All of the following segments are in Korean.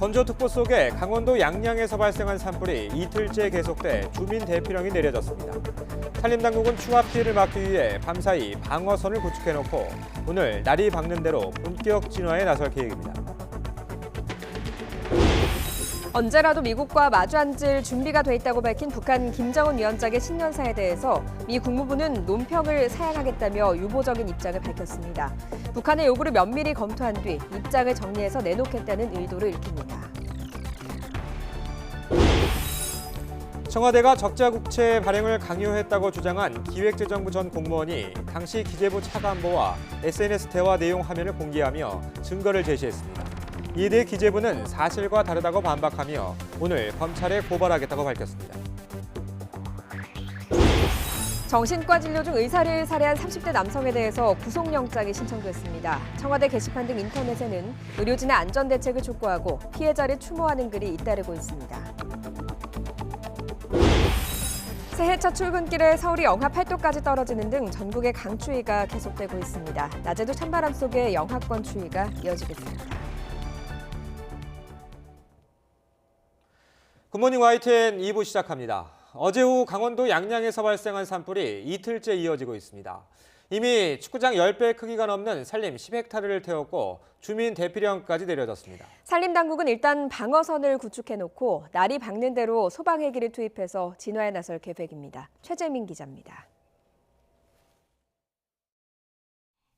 건조특보 속에 강원도 양양에서 발생한 산불이 이틀째 계속돼 주민 대피령이 내려졌습니다. 산림당국은 추가 피해를 막기 위해 밤사이 방어선을 구축해놓고 오늘 날이 밝는 대로 본격 진화에 나설 계획입니다. 언제라도 미국과 마주 앉을 준비가 돼 있다고 밝힌 북한 김정은 위원장의 신년사에 대해서 미 국무부는 논평을 사양하겠다며 유보적인 입장을 밝혔습니다. 북한의 요구를 면밀히 검토한 뒤 입장을 정리해서 내놓겠다는 의도를 읽힙니다. 청와대가 적자국채 발행을 강요했다고 주장한 기획재정부 전 공무원이 당시 기재부 차관보와 SNS 대화 내용 화면을 공개하며 증거를 제시했습니다. 이에 대해 기재부는 사실과 다르다고 반박하며 오늘 검찰에 고발하겠다고 밝혔습니다. 정신과 진료 중 의사를 살해한 30대 남성에 대해서 구속영장이 신청됐습니다. 청와대 게시판 등 인터넷에는 의료진의 안전대책을 촉구하고 피해자를 추모하는 글이 잇따르고 있습니다. 새해 첫 출근길에 서울이 영하 8도까지 떨어지는 등 전국의 강추위가 계속되고 있습니다. 낮에도 찬바람 속에 영하권 추위가 이어지겠습니다. 굿모닝 YTN 2부 시작합니다. 어제 오후 강원도 양양에서 발생한 산불이 이틀째 이어지고 있습니다. 이미 축구장 10배 크기가 넘는 산림 10헥타르를 태웠고 주민 대피령까지 내려졌습니다. 산림당국은 일단 방어선을 구축해놓고 날이 밝는 대로 소방헬기를 투입해서 진화에 나설 계획입니다. 최재민 기자입니다.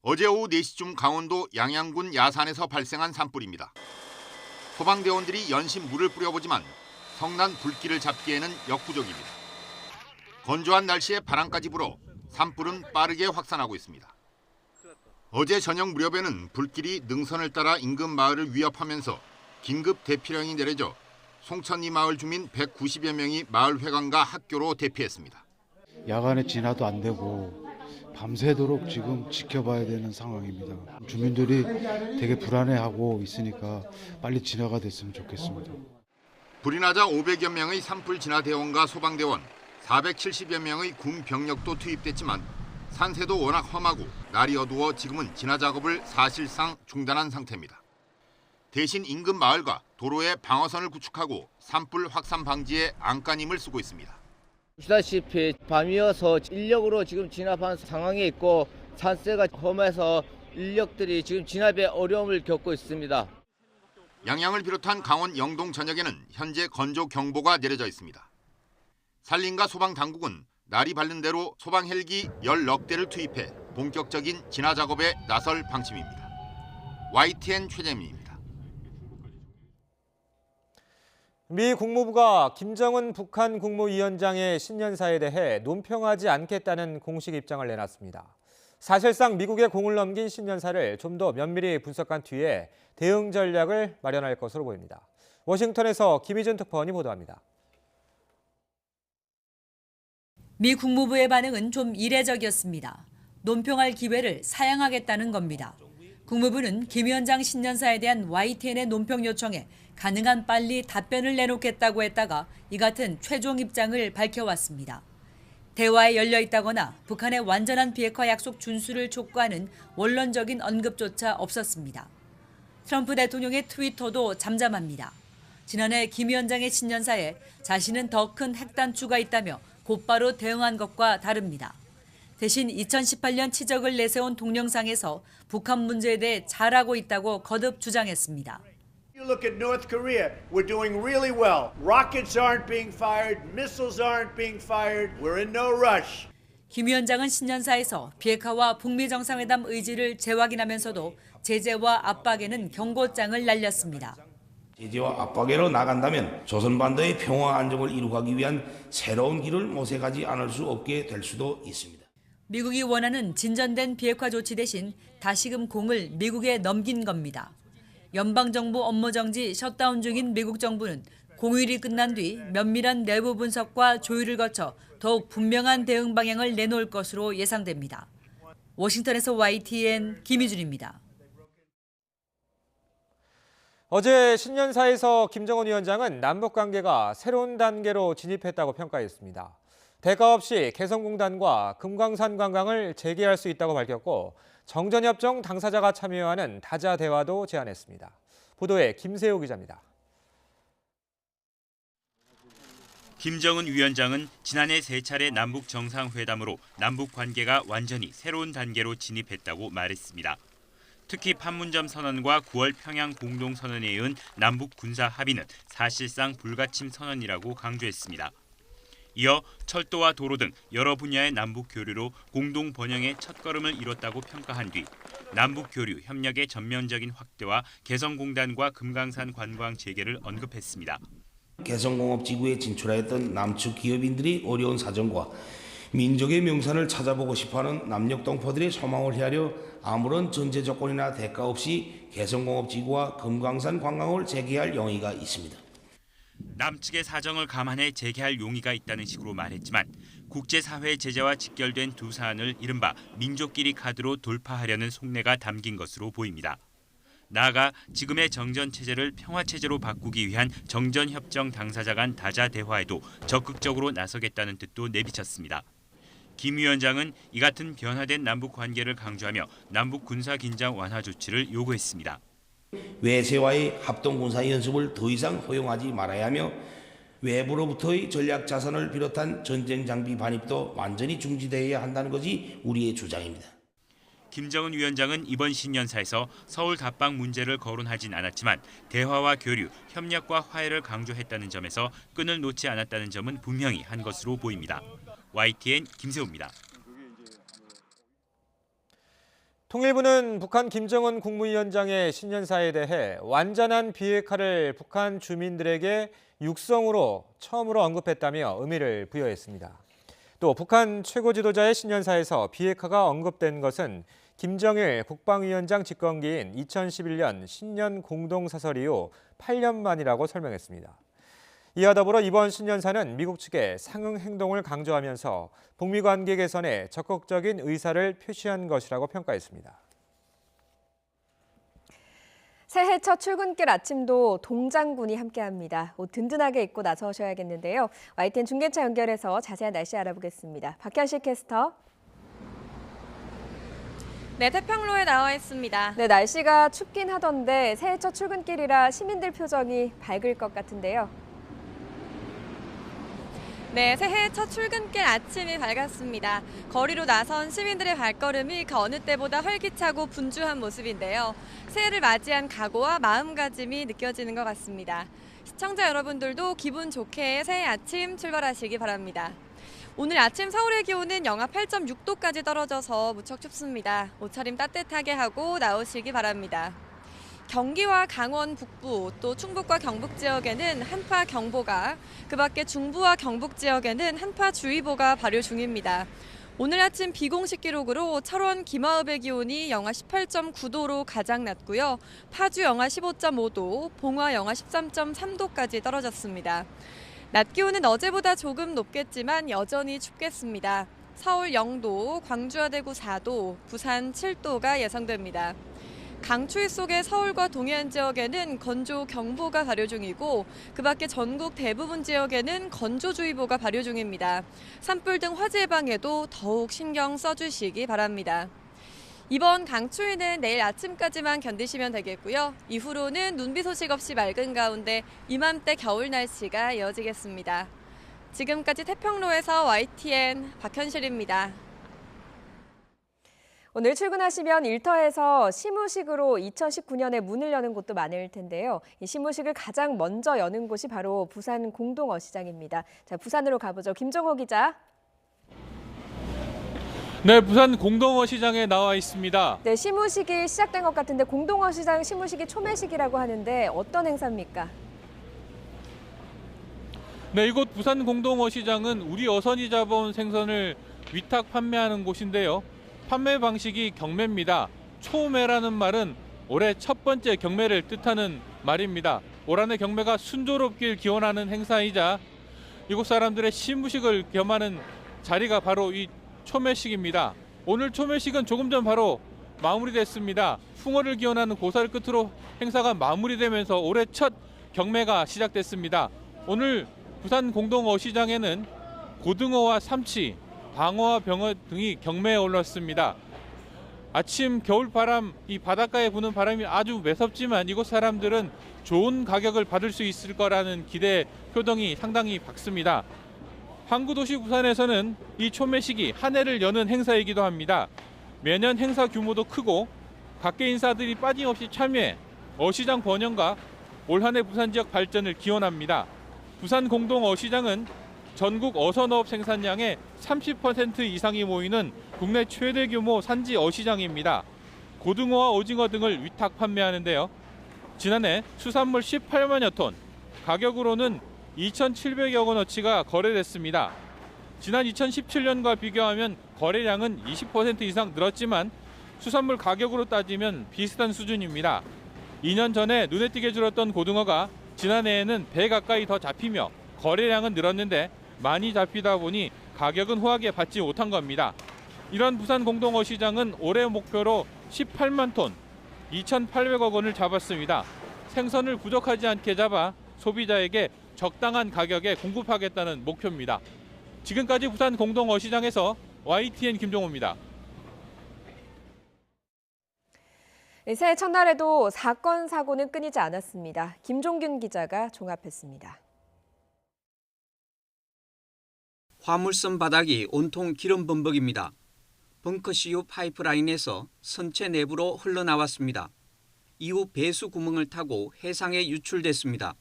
어제 오후 4시쯤 강원도 양양군 야산에서 발생한 산불입니다. 소방대원들이 연신 물을 뿌려보지만 성난 불길을 잡기에는 역부족입니다. 건조한 날씨에 바람까지 불어 산불은 빠르게 확산하고 있습니다. 어제 저녁 무렵에는 불길이 능선을 따라 인근 마을을 위협하면서 긴급 대피령이 내려져 송천리 마을 주민 190여 명이 마을 회관과 학교로 대피했습니다. 야간에 진화도 안 되고 밤새도록 지금 지켜봐야 되는 상황입니다. 주민들이 되게 불안해하고 있으니까 빨리 진화가 됐으면 좋겠습니다. 불이 나자 500여 명의 산불 진화 대원과 소방대원, 470여 명의 군 병력도 투입됐지만 산세도 워낙 험하고 날이 어두워 지금은 진화 작업을 사실상 중단한 상태입니다. 대신 인근 마을과 도로에 방어선을 구축하고 산불 확산 방지에 안간힘을 쓰고 있습니다. 보시다시피 밤이어서 인력으로 지금 진압한 상황에 있고 산세가 험해서 인력들이 지금 진압에 어려움을 겪고 있습니다. 양양을 비롯한 강원 영동 전역에는 현재 건조 경보가 내려져 있습니다. 산림과 소방 당국은 날이 밝는 대로 소방 헬기 10넉 대를 투입해 본격적인 진화 작업에 나설 방침입니다. YTN 최재민입니다. 미 국무부가 김정은 북한 국무위원장의 신년사에 대해 논평하지 않겠다는 공식 입장을 내놨습니다. 사실상 미국에 공을 넘긴 신년사를 좀 더 면밀히 분석한 뒤에 대응 전략을 마련할 것으로 보입니다. 워싱턴에서 김희준 특파원이 보도합니다. 미 국무부의 반응은 좀 이례적이었습니다. 논평할 기회를 사양하겠다는 겁니다. 국무부는 김 위원장 신년사에 대한 YTN의 논평 요청에 가능한 빨리 답변을 내놓겠다고 했다가 이 같은 최종 입장을 밝혀왔습니다. 대화에 열려 있다거나 북한의 완전한 비핵화 약속 준수를 촉구하는 원론적인 언급조차 없었습니다. 트럼프 대통령의 트위터도 잠잠합니다. 지난해 김 위원장의 신년사에 자신은 더 큰 핵 단추가 있다며 곧바로 대응한 것과 다릅니다. 대신 2018년 치적을 내세운 동영상에서 북한 문제에 대해 잘하고 있다고 거듭 주장했습니다. You look at North Korea, we're doing really well. Rockets aren't being fired, missiles aren't being fired. We're in no rush. 김 위원장은 신년사에서 비핵화와 북미 정상회담 의지를 재확인하면서도 제재와 압박에는 경고장을 날렸습니다. 제재와 압박으로 나간다면 조선반도의 평화 안정을 이루기 위한 새로운 길을 모색하지 않을 수 없게 될 수도 있습니다. 미국이 원하는 진전된 비핵화 조치 대신 다시금 공을 미국에 넘긴 겁니다. 연방정부 업무정지 셧다운 중인 미국 정부는 공휴일이 끝난 뒤 면밀한 내부 분석과 조율을 거쳐 더욱 분명한 대응 방향을 내놓을 것으로 예상됩니다. 워싱턴에서 YTN 김희준입니다. 어제 신년사에서 김정은 위원장은 남북관계가 새로운 단계로 진입했다고 평가했습니다. 대가 없이 개성공단과 금강산 관광을 재개할 수 있다고 밝혔고 정전협정 당사자가 참여하는 다자 대화도 제안했습니다. 보도에 김세호 기자입니다. 김정은 위원장은 지난해 3차례 남북 정상회담으로 남북 관계가 완전히 새로운 단계로 진입했다고 말했습니다. 특히 판문점 선언과 9월 평양 공동선언에 이은 남북 군사 합의는 사실상 불가침 선언이라고 강조했습니다. 이어 철도와 도로 등 여러 분야의 남북 교류로 공동 번영의 첫걸음을 이뤘다고 평가한 뒤 남북 교류 협력의 전면적인 확대와 개성공단과 금강산 관광 재개를 언급했습니다. 개성공업지구에 진출하였던 남측 기업인들이 어려운 사정과 민족의 명산을 찾아보고 싶어하는 남녘동포들의 소망을 헤아려 아무런 전제 조건이나 대가 없이 개성공업지구와 금강산 관광을 재개할 용의가 있습니다. 남측의 사정을 감안해 재개할 용의가 있다는 식으로 말했지만 국제사회 제재와 직결된 두 사안을 이른바 민족끼리 카드로 돌파하려는 속내가 담긴 것으로 보입니다. 나아가 지금의 정전체제를 평화체제로 바꾸기 위한 정전협정 당사자 간 다자 대화에도 적극적으로 나서겠다는 뜻도 내비쳤습니다. 김 위원장은 이 같은 변화된 남북 관계를 강조하며 남북 군사 긴장 완화 조치를 요구했습니다. 외세와의 합동군사 연습을 더 이상 허용하지 말아야 하며 외부로부터의 전략 자산을 비롯한 전쟁 장비 반입도 완전히 중지되어야 한다는 것이 우리의 주장입니다. 김정은 위원장은 이번 신년사에서 서울 답방 문제를 거론하진 않았지만 대화와 교류, 협력과 화해를 강조했다는 점에서 끈을 놓지 않았다는 점은 분명히 한 것으로 보입니다. YTN 김세호입니다. 통일부는 북한 김정은 국무위원장의 신년사에 대해 완전한 비핵화를 북한 주민들에게 육성으로 처음으로 언급했다며 의미를 부여했습니다. 또 북한 최고 지도자의 신년사에서 비핵화가 언급된 것은 김정일 국방위원장 집권기인 2011년 신년 공동사설 이후 8년 만이라고 설명했습니다. 이와 더불어 이번 신년사는 미국 측의 상응 행동을 강조하면서 북미 관계 개선에 적극적인 의사를 표시한 것이라고 평가했습니다. 새해 첫 출근길 아침도 동장군이 함께합니다. 옷 든든하게 입고 나서셔야겠는데요. YTN 중계차 연결해서 자세한 날씨 알아보겠습니다. 박현실 캐스터. 네, 태평로에 나와 있습니다. 네, 날씨가 춥긴 하던데 새해 첫 출근길이라 시민들 표정이 밝을 것 같은데요. 네, 새해 첫 출근길 아침이 밝았습니다. 거리로 나선 시민들의 발걸음이 그 어느 때보다 활기차고 분주한 모습인데요. 새해를 맞이한 각오와 마음가짐이 느껴지는 것 같습니다. 시청자 여러분들도 기분 좋게 새해 아침 출발하시기 바랍니다. 오늘 아침 서울의 기온은 영하 8.6도까지 떨어져서 무척 춥습니다. 옷차림 따뜻하게 하고 나오시기 바랍니다. 경기와 강원 북부 또 충북과 경북 지역에는 한파 경보가, 그 밖에 중부와 경북 지역에는 한파주의보가 발효 중입니다. 오늘 아침 비공식 기록으로 철원 김하읍의 기온이 영하 18.9도로 가장 낮고요. 파주 영하 15.5도, 봉화 영하 13.3도까지 떨어졌습니다. 낮 기온은 어제보다 조금 높겠지만 여전히 춥겠습니다. 서울 0도, 광주와 대구 4도, 부산 7도가 예상됩니다. 강추위 속에 서울과 동해안 지역에는 건조 경보가 발효 중이고 그 밖에 전국 대부분 지역에는 건조주의보가 발효 중입니다. 산불 등 화재 예방에도 더욱 신경 써주시기 바랍니다. 이번 강추위는 내일 아침까지만 견디시면 되겠고요. 이후로는 눈비 소식 없이 맑은 가운데 이맘때 겨울 날씨가 이어지겠습니다. 지금까지 태평로에서 YTN 박현실입니다. 오늘 출근하시면 일터에서 시무식으로 2019년에 문을 여는 곳도 많을 텐데요. 이 시무식을 가장 먼저 여는 곳이 바로 부산 공동어시장입니다. 자, 부산으로 가보죠. 김정호 기자. 네, 부산 공동어시장에 나와 있습니다. 네, 시무식이 시작된 것 같은데 공동어시장 시무식이 초매식이라고 하는데 어떤 행사입니까? 네, 이곳 부산 공동어시장은 우리 어선이 잡아온 생선을 위탁 판매하는 곳인데요. 판매 방식이 경매입니다. 초매라는 말은 올해 첫 번째 경매를 뜻하는 말입니다. 올 한해 경매가 순조롭길 기원하는 행사이자 이곳 사람들의 시무식을 겸하는 자리가 바로 이 초매식입니다. 오늘 초매식은 조금 전 바로 마무리됐습니다. 풍어를 기원하는 고사를 끝으로 행사가 마무리되면서 올해 첫 경매가 시작됐습니다. 오늘 부산 공동어시장에는 고등어와 삼치, 방어와 병어 등이 경매에 올랐습니다. 아침 겨울바람, 이 바닷가에 부는 바람이 아주 매섭지만 이곳 사람들은 좋은 가격을 받을 수 있을 거라는 기대 표정이 상당히 밝습니다. 항구도시 부산에서는 이 초매식이 한 해를 여는 행사이기도 합니다. 매년 행사 규모도 크고 각계 인사들이 빠짐없이 참여해 어시장 번영과 올 한 해 부산 지역 발전을 기원합니다. 부산 공동 어시장은 전국 어선어업 생산량의 30% 이상이 모이는 국내 최대 규모 산지 어시장입니다. 고등어와 오징어 등을 위탁 판매하는데요. 지난해 수산물 18만여 톤, 가격으로는 2,700여 원어치가 거래됐습니다. 지난 2017년과 비교하면 거래량은 20% 이상 늘었지만 수산물 가격으로 따지면 비슷한 수준입니다. 2년 전에 눈에 띄게 줄었던 고등어가 지난해에는 배 가까이 더 잡히며 거래량은 늘었는데 많이 잡히다 보니 가격은 후하게 받지 못한 겁니다. 이런 부산 공동어시장은 올해 목표로 18만 톤, 2,800억 원을 잡았습니다. 생선을 부족하지 않게 잡아 소비자에게 적당한 가격에 공급하겠다는 목표입니다. 지금까지 부산 공동어시장에서 YTN 김종호입니다. 새해 첫날에도 사건, 사고는 끊이지 않았습니다. 김종균 기자가 종합했습니다. 화물선 바닥이 온통 기름 범벅입니다. 벙커시유 파이프라인에서 선체 내부로 흘러나왔습니다. 이후 배수 구멍을 타고 해상에 유출됐습니다.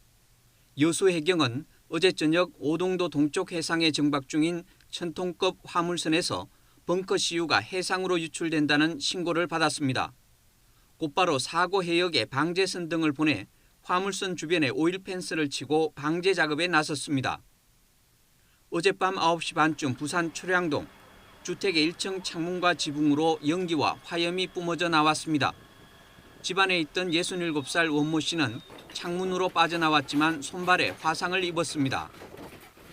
여수해경은 어제 저녁 오동도 동쪽 해상에 정박 중인 1000톤급 화물선에서 벙커시유가 해상으로 유출된다는 신고를 받았습니다. 곧바로 사고 해역에 방제선 등을 보내 화물선 주변에 오일 펜스를 치고 방제 작업에 나섰습니다. 어젯밤 9시 반쯤 부산 초량동 주택의 1층 창문과 지붕으로 연기와 화염이 뿜어져 나왔습니다. 집안에 있던 67살 원모 씨는 창문으로 빠져나왔지만 손발에 화상을 입었습니다.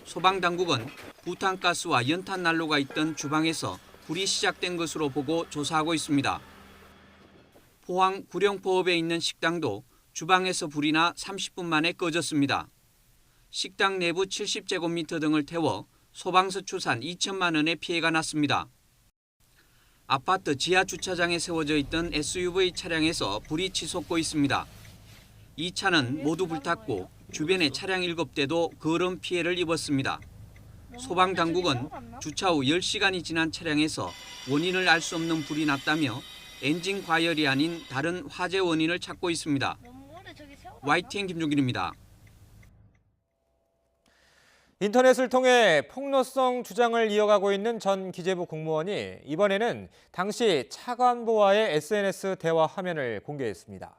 소방당국은 부탄가스와 연탄 난로가 있던 주방에서 불이 시작된 것으로 보고 조사하고 있습니다. 포항 구룡포읍에 있는 식당도 주방에서 불이 나 30분 만에 꺼졌습니다. 식당 내부 70제곱미터 등을 태워 소방서 추산 2천만 원의 피해가 났습니다. 아파트 지하 주차장에 세워져 있던 SUV 차량에서 불이 치솟고 있습니다. 이 차는 모두 불탔고 주변의 차량 7대도 그런 피해를 입었습니다. 소방당국은 주차 후 10시간이 지난 차량에서 원인을 알 수 없는 불이 났다며 엔진 과열이 아닌 다른 화재 원인을 찾고 있습니다. YTN 김종균입니다. 인터넷을 통해 폭로성 주장을 이어가고 있는 전 기재부 공무원이 이번에는 당시 차관보와의 SNS 대화 화면을 공개했습니다.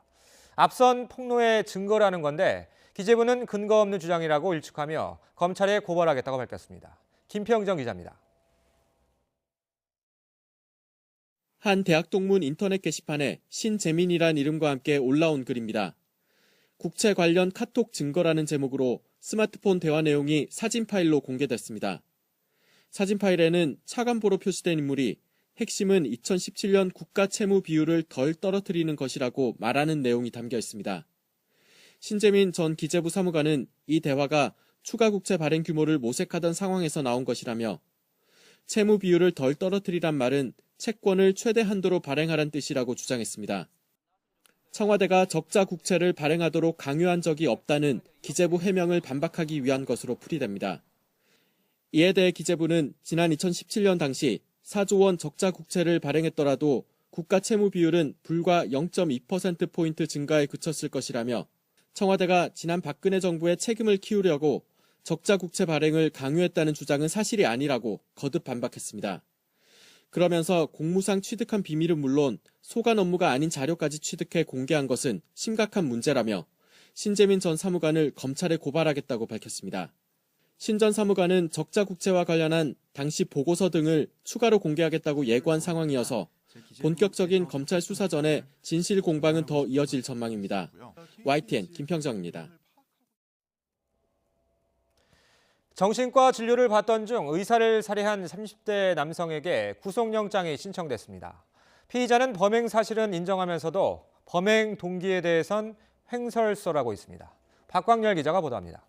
앞선 폭로의 증거라는 건데 기재부는 근거 없는 주장이라고 일축하며 검찰에 고발하겠다고 밝혔습니다. 김평정 기자입니다. 한 대학 동문 인터넷 게시판에 신재민이란 이름과 함께 올라온 글입니다. 국채 관련 카톡 증거라는 제목으로 스마트폰 대화 내용이 사진 파일로 공개됐습니다. 사진 파일에는 차관보로 표시된 인물이 핵심은 2017년 국가 채무 비율을 덜 떨어뜨리는 것이라고 말하는 내용이 담겨 있습니다. 신재민 전 기재부 사무관은 이 대화가 추가 국채 발행 규모를 모색하던 상황에서 나온 것이라며 채무 비율을 덜 떨어뜨리란 말은 채권을 최대 한도로 발행하란 뜻이라고 주장했습니다. 청와대가 적자 국채를 발행하도록 강요한 적이 없다는 기재부 해명을 반박하기 위한 것으로 풀이됩니다. 이에 대해 기재부는 지난 2017년 당시 4조 원 적자 국채를 발행했더라도 국가 채무 비율은 불과 0.2%포인트 증가에 그쳤을 것이라며 청와대가 지난 박근혜 정부의 책임을 키우려고 적자 국채 발행을 강요했다는 주장은 사실이 아니라고 거듭 반박했습니다. 그러면서 공무상 취득한 비밀은 물론 소관 업무가 아닌 자료까지 취득해 공개한 것은 심각한 문제라며 신재민 전 사무관을 검찰에 고발하겠다고 밝혔습니다. 신 전 사무관은 적자 국채와 관련한 당시 보고서 등을 추가로 공개하겠다고 예고한 상황이어서 본격적인 검찰 수사 전에 진실 공방은 더 이어질 전망입니다. YTN 김평정입니다. 정신과 진료를 받던 중 의사를 살해한 30대 남성에게 구속영장이 신청됐습니다. 피의자는 범행 사실은 인정하면서도 범행 동기에 대해선 횡설설하고 있습니다. 박광열 기자가 보도합니다.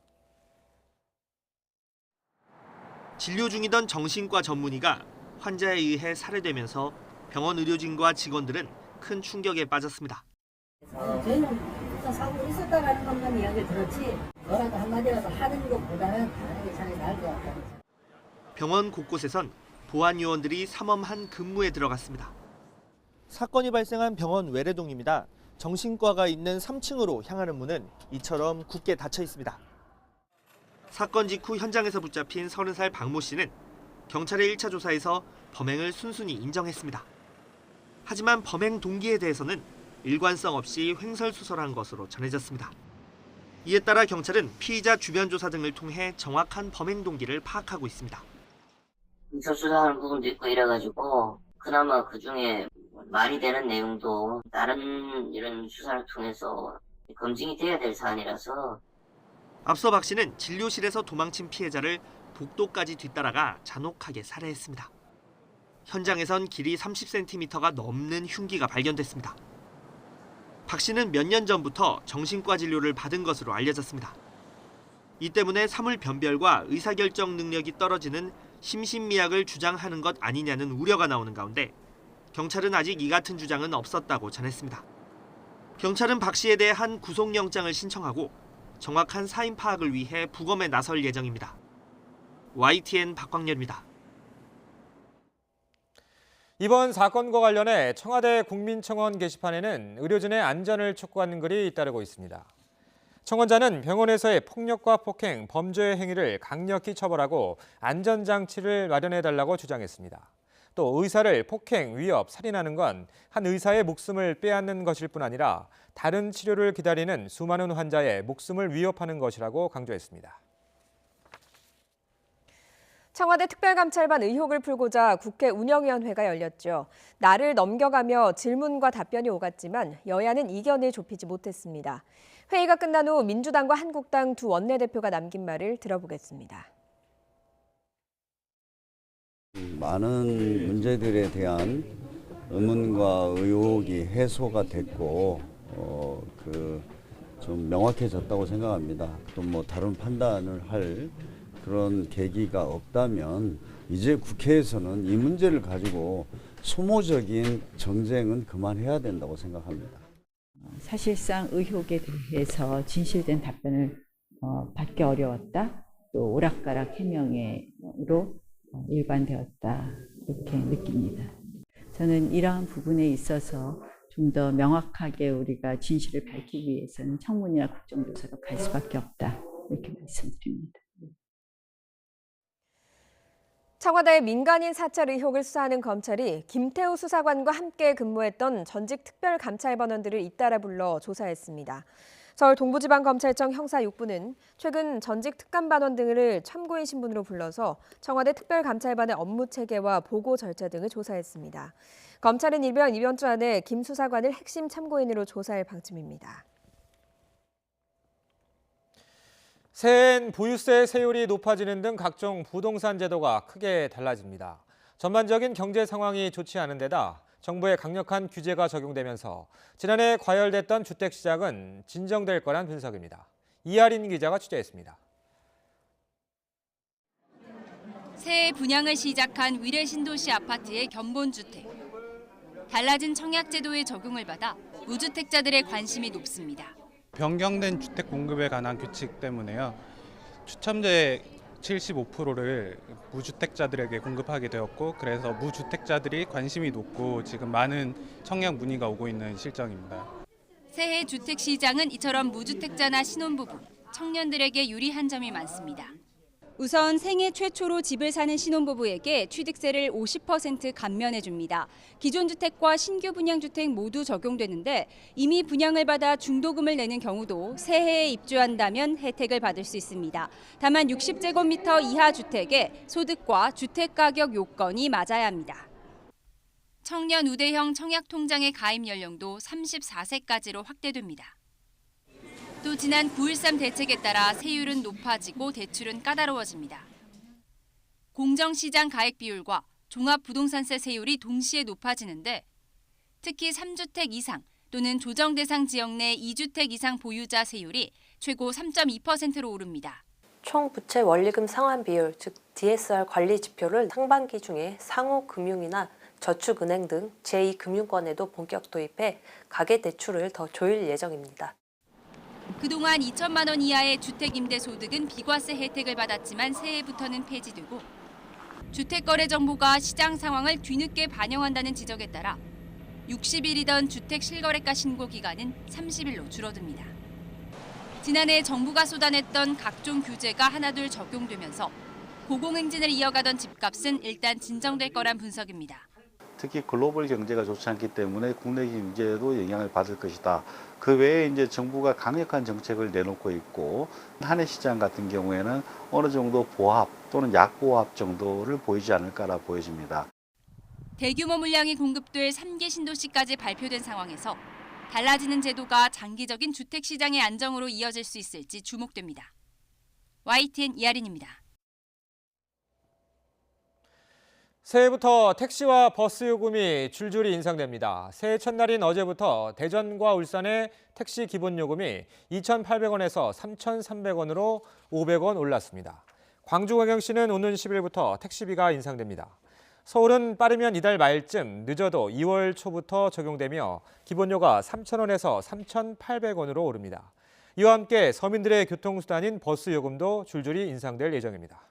진료 중이던 정신과 전문의가 환자에 의해 살해되면서 병원 의료진과 직원들은 큰 충격에 빠졌습니다. 저희는 사고 있었다고 하는 것만 이야기를 들었지 뭐라도 한마디라도 하는 것보다는 하는 게 차라리 나을 것 같다. 병원 곳곳에선 보안 요원들이 삼엄한 근무에 들어갔습니다. 사건이 발생한 병원 외래동입니다. 정신과가 있는 3층으로 향하는 문은 이처럼 굳게 닫혀 있습니다. 사건 직후 현장에서 붙잡힌 30살 박모 씨는 경찰의 1차 조사에서 범행을 순순히 인정했습니다. 하지만 범행 동기에 대해서는 일관성 없이 횡설수설한 것으로 전해졌습니다. 이에 따라 경찰은 피의자 주변 조사 등을 통해 정확한 범행 동기를 파악하고 있습니다. 횡설수설하는 부분도 있고 이래가지고 그나마 그중에 말이 되는 내용도 다른 이런 수사를 통해서 검증이 돼야 될 사안이라서. 앞서 박 씨는 진료실에서 도망친 피해자를 복도까지 뒤따라가 잔혹하게 살해했습니다. 현장에선 길이 30cm가 넘는 흉기가 발견됐습니다. 박 씨는 몇 년 전부터 정신과 진료를 받은 것으로 알려졌습니다. 이 때문에 사물 변별과 의사결정 능력이 떨어지는 심신미약을 주장하는 것 아니냐는 우려가 나오는 가운데 경찰은 아직 이 같은 주장은 없었다고 전했습니다. 경찰은 박 씨에 대한 구속영장을 신청하고 정확한 사인 파악을 위해 부검에 나설 예정입니다. YTN 박광렬입니다. 이번 사건과 관련해 청와대 국민청원 게시판에는 의료진의 안전을 촉구하는 글이 잇따르고 있습니다. 청원자는 병원에서의 폭력과 폭행, 범죄의 행위를 강력히 처벌하고 안전장치를 마련해달라고 주장했습니다. 또 의사를 폭행, 위협, 살인하는 건 한 의사의 목숨을 빼앗는 것일 뿐 아니라 다른 치료를 기다리는 수많은 환자의 목숨을 위협하는 것이라고 강조했습니다. 청와대 특별감찰반 의혹을 풀고자 국회 운영위원회가 열렸죠. 날을 넘겨가며 질문과 답변이 오갔지만 여야는 이견을 좁히지 못했습니다. 회의가 끝난 후 민주당과 한국당 두 원내대표가 남긴 말을 들어보겠습니다. 많은 문제들에 대한 의문과 의혹이 해소가 됐고 좀 명확해졌다고 생각합니다. 또 뭐 다른 판단을 할 그런 계기가 없다면 이제 국회에서는 이 문제를 가지고 소모적인 정쟁은 그만해야 된다고 생각합니다. 사실상 의혹에 대해서 진실된 답변을 받기 어려웠다. 또 오락가락 해명으로 일관되었다. 이렇게 느낍니다. 저는 이러한 부분에 있어서 좀 더 명확하게 우리가 진실을 밝히기 위해서는 청문이나 국정조사로 갈 수밖에 없다. 이렇게 말씀드립니다. 청와대 민간인 사찰 의혹을 수사하는 검찰이 김태우 수사관과 함께 근무했던 전직 특별감찰반원들을 잇따라 불러 조사했습니다. 서울 동부지방검찰청 형사 6부는 최근 전직 특감반원 등을 참고인 신분으로 불러서 청와대 특별감찰반의 업무 체계와 보고 절차 등을 조사했습니다. 검찰은 이번 주 안에 김 수사관을 핵심 참고인으로 조사할 방침입니다. 새해엔 보유세 세율이 높아지는 등 각종 부동산 제도가 크게 달라집니다. 전반적인 경제 상황이 좋지 않은 데다 정부의 강력한 규제가 적용되면서 지난해 과열됐던 주택시장은 진정될 거란 분석입니다. 이하린 기자가 취재했습니다. 새해 분양을 시작한 위례 신도시 아파트의 견본주택. 달라진 청약제도의 적용을 받아 무주택자들의 관심이 높습니다. 변경된 주택 공급에 관한 규칙 때문에요. 추첨제 75%를 무주택자들에게 공급하게 되었고 그래서 무주택자들이 관심이 높고 지금 많은 청약 문의가 오고 있는 실정입니다. 새해 주택 시장은 이처럼 무주택자나 신혼부부, 청년들에게 유리한 점이 많습니다. 우선 생애 최초로 집을 사는 신혼부부에게 취득세를 50% 감면해줍니다. 기존 주택과 신규 분양주택 모두 적용되는데 이미 분양을 받아 중도금을 내는 경우도 새해에 입주한다면 혜택을 받을 수 있습니다. 다만 60제곱미터 이하 주택에 소득과 주택가격 요건이 맞아야 합니다. 청년 우대형 청약통장의 가입 연령도 34세까지로 확대됩니다. 또 지난 9.13 대책에 따라 세율은 높아지고 대출은 까다로워집니다. 공정시장 가액 비율과 종합부동산세 세율이 동시에 높아지는데 특히 3주택 이상 또는 조정 대상 지역 내 2주택 이상 보유자 세율이 최고 3.2%로 오릅니다. 총 부채 원리금 상환 비율, 즉 DSR 관리 지표를 상반기 중에 상호금융이나 저축은행 등 제2금융권에도 본격 도입해 가계대출을 더 조일 예정입니다. 그동안 2천만 원 이하의 주택 임대 소득은 비과세 혜택을 받았지만 새해부터는 폐지되고 주택거래정보가 시장 상황을 뒤늦게 반영한다는 지적에 따라 60일이던 주택 실거래가 신고 기간은 30일로 줄어듭니다. 지난해 정부가 쏟아냈던 각종 규제가 하나둘 적용되면서 고공행진을 이어가던 집값은 일단 진정될 거란 분석입니다. 특히 글로벌 경제가 좋지 않기 때문에 국내 경제도 영향을 받을 것이다. 그 외에 이제 정부가 강력한 정책을 내놓고 있고 한해 시장 같은 경우에는 어느 정도 보합 또는 약보합 정도를 보이지 않을까라 보여집니다. 대규모 물량이 공급될 3개 신도시까지 발표된 상황에서 달라지는 제도가 장기적인 주택 시장의 안정으로 이어질 수 있을지 주목됩니다. YTN 이하린입니다. 새해부터 택시와 버스 요금이 줄줄이 인상됩니다. 새해 첫날인 어제부터 대전과 울산의 택시 기본 요금이 2,800원에서 3,300원으로 500원 올랐습니다. 광주광역시는 오는 10일부터 택시비가 인상됩니다. 서울은 빠르면 이달 말쯤, 늦어도 2월 초부터 적용되며 기본료가 3,000원에서 3,800원으로 오릅니다. 이와 함께 서민들의 교통수단인 버스 요금도 줄줄이 인상될 예정입니다.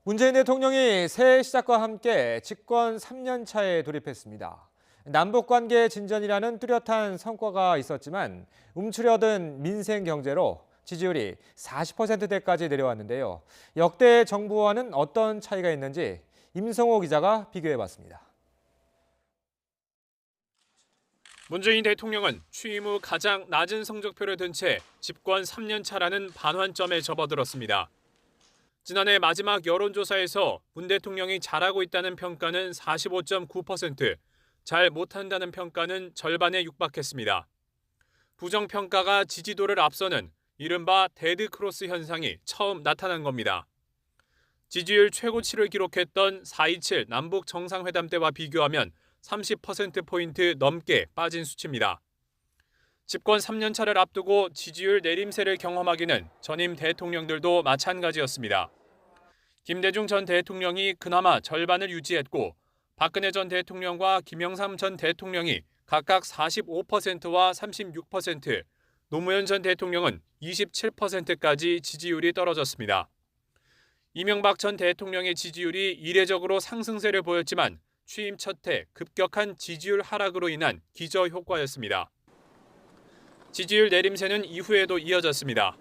문재인 대통령이 새해 시작과 함께 집권 3년 차에 돌입했습니다. 남북관계 진전이라는 뚜렷한 성과가 있었지만 움츠려든 민생 경제로 지지율이 40%대까지 내려왔는데요. 역대 정부와는 어떤 차이가 있는지 임성호 기자가 비교해봤습니다. 문재인 대통령은 취임 후 가장 낮은 성적표를 든 채 집권 3년 차라는 반환점에 접어들었습니다. 지난해 마지막 여론조사에서 문 대통령이 잘하고 있다는 평가는 45.9%, 잘 못한다는 평가는 절반에 육박했습니다. 부정평가가 지지도를 앞서는 이른바 데드크로스 현상이 처음 나타난 겁니다. 지지율 최고치를 기록했던 4.27 남북 정상회담 때와 비교하면 30%포인트 넘게 빠진 수치입니다. 집권 3년 차를 앞두고 지지율 내림세를 경험하기는 전임 대통령들도 마찬가지였습니다. 김대중 전 대통령이 그나마 절반을 유지했고 박근혜 전 대통령과 김영삼 전 대통령이 각각 45%와 36%, 노무현 전 대통령은 27%까지 지지율이 떨어졌습니다. 이명박 전 대통령의 지지율이 이례적으로 상승세를 보였지만 취임 첫 해 급격한 지지율 하락으로 인한 기저효과였습니다. 지지율 내림세는 이후에도 이어졌습니다.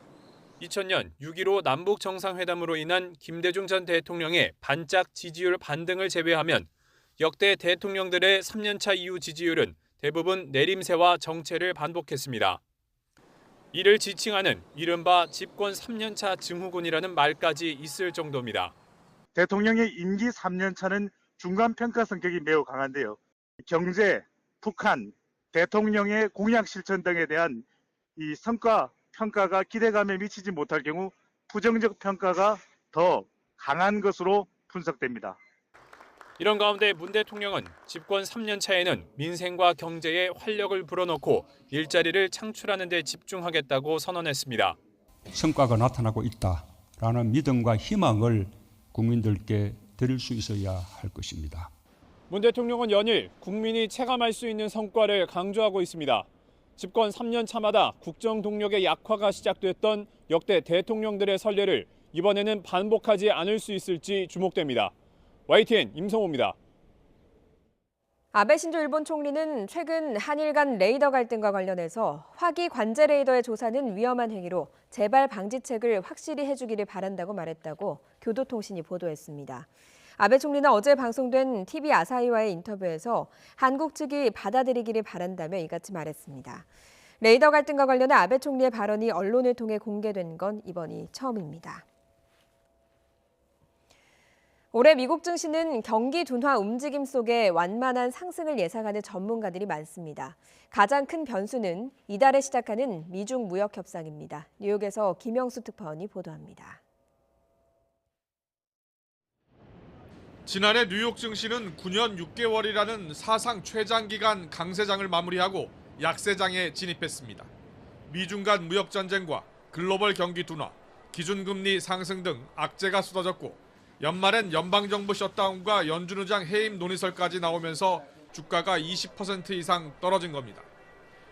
2000년 6.15 남북 정상회담으로 인한 김대중 전 대통령의 반짝 지지율 반등을 제외하면 역대 대통령들의 3년차 이후 지지율은 대부분 내림세와 정체를 반복했습니다. 이를 지칭하는 이른바 집권 3년차 증후군이라는 말까지 있을 정도입니다. 대통령의 임기 3년차는 중간평가 성격이 매우 강한데요. 경제, 북한, 대통령의 공약 실천 등에 대한 이 성과 평가가 기대감에 미치지 못할 경우 부정적 평가가 더 강한 것으로 분석됩니다. 이런 가운데 문 대통령은 집권 3년 차에는 민생과 경제에 활력을 불어넣고 일자리를 창출하는 데 집중하겠다고 선언했습니다. 성과가 나타나고 있다라는 믿음과 희망을 국민들께 드릴 수 있어야 할 것입니다. 문 대통령은 연일 국민이 체감할 수 있는 성과를 강조하고 있습니다. 집권 3년 차마다 국정 동력의 약화가 시작됐던 역대 대통령들의 선례를 이번에는 반복하지 않을 수 있을지 주목됩니다. YTN 임성호입니다. 아베 신조 일본 총리는 최근 한일 간 레이더 갈등과 관련해서 화기 관제 레이더의 조사는 위험한 행위로 재발 방지책을 확실히 해주기를 바란다고 말했다고 교도통신이 보도했습니다. 아베 총리는 어제 방송된 TV 아사히와의 인터뷰에서 한국 측이 받아들이기를 바란다며 이같이 말했습니다. 레이더 갈등과 관련해 아베 총리의 발언이 언론을 통해 공개된 건 이번이 처음입니다. 올해 미국 증시는 경기 둔화 움직임 속에 완만한 상승을 예상하는 전문가들이 많습니다. 가장 큰 변수는 이달에 시작하는 미중 무역 협상입니다. 뉴욕에서 김영수 특파원이 보도합니다. 지난해 뉴욕 증시는 9년 6개월이라는 사상 최장기간 강세장을 마무리하고 약세장에 진입했습니다. 미중 간 무역 전쟁과 글로벌 경기 둔화, 기준금리 상승 등 악재가 쏟아졌고 연말엔 연방정부 셧다운과 연준의장 해임 논의설까지 나오면서 주가가 20% 이상 떨어진 겁니다.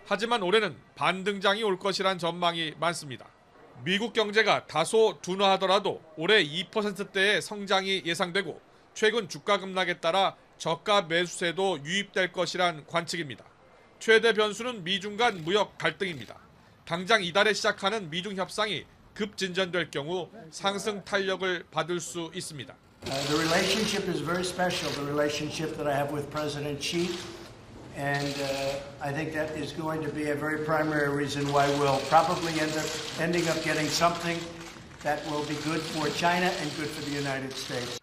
하지만 올해는 반등장이 올 것이란 전망이 많습니다. 미국 경제가 다소 둔화하더라도 올해 2%대의 성장이 예상되고 최근 주가 급락에 따라 저가 매수세도 유입될 것이란 관측입니다. 최대 변수는 미중 간 무역 갈등입니다. 당장 이달에 시작하는 미중 협상이 급진전될 경우 상승 탄력을 받을 수 있습니다. The relationship is very special, the relationship that I have with President Xi. And I think that is going to be a very primary reason why we'll probably ending up getting something that will be good for China and good for the United States.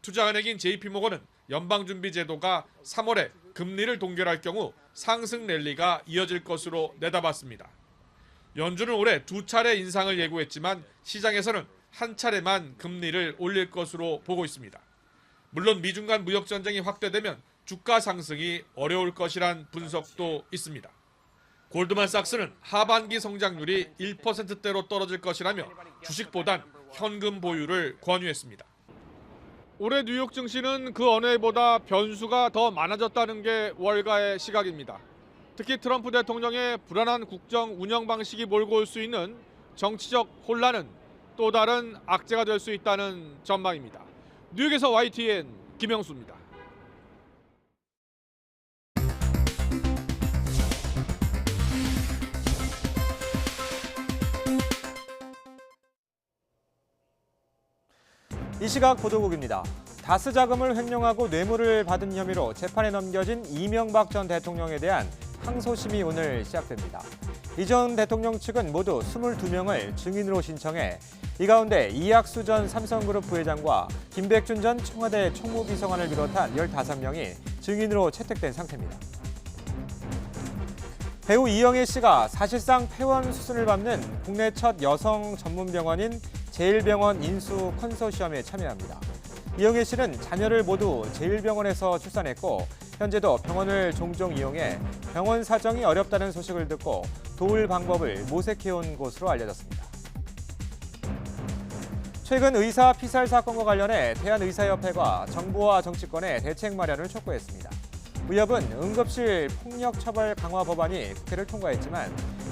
투자은행인 JP모건은 연방준비제도가 3월에 금리를 동결할 경우 상승 랠리가 이어질 것으로 내다봤습니다. 연준은 올해 2차례 인상을 예고했지만 시장에서는 한 차례만 금리를 올릴 것으로 보고 있습니다. 물론 미중 간 무역 전쟁이 확대되면 주가 상승이 어려울 것이란 분석도 있습니다. 골드만삭스는 하반기 성장률이 1%대로 떨어질 것이라며 주식보단 현금 보유를 권유했습니다. 올해 뉴욕 증시는 그 어느 해보다 변수가 더 많아졌다는 게 월가의 시각입니다. 특히 트럼프 대통령의 불안한 국정 운영 방식이 몰고 올 수 있는 정치적 혼란은 또 다른 악재가 될 수 있다는 전망입니다. 뉴욕에서 YTN 김영수입니다. 이 시각 보도국입니다. 다스 자금을 횡령하고 뇌물을 받은 혐의로 재판에 넘겨진 이명박 전 대통령에 대한 항소심이 오늘 시작됩니다. 이 전 대통령 측은 모두 22명을 증인으로 신청해 이 가운데 이학수 전 삼성그룹 부회장과 김백준 전 청와대 총무비서관을 비롯한 15명이 증인으로 채택된 상태입니다. 배우 이영애 씨가 사실상 폐원 수순을 밟는 국내 첫 여성 전문 병원인 제일병원 인수 컨소시엄에 참여합니다. 이영애 씨는 자녀를 모두 제일병원에서 출산했고 현재도 병원을 종종 이용해 병원 사정이 어렵다는 소식을 듣고 도울 방법을 모색해온 것으로 알려졌습니다. 최근 의사 피살 사건과 관련해 대한의사협회가 정부와 정치권에 대책 마련을 촉구했습니다. 의협은 응급실 폭력 처벌 강화 법안이 국회를 통과했지만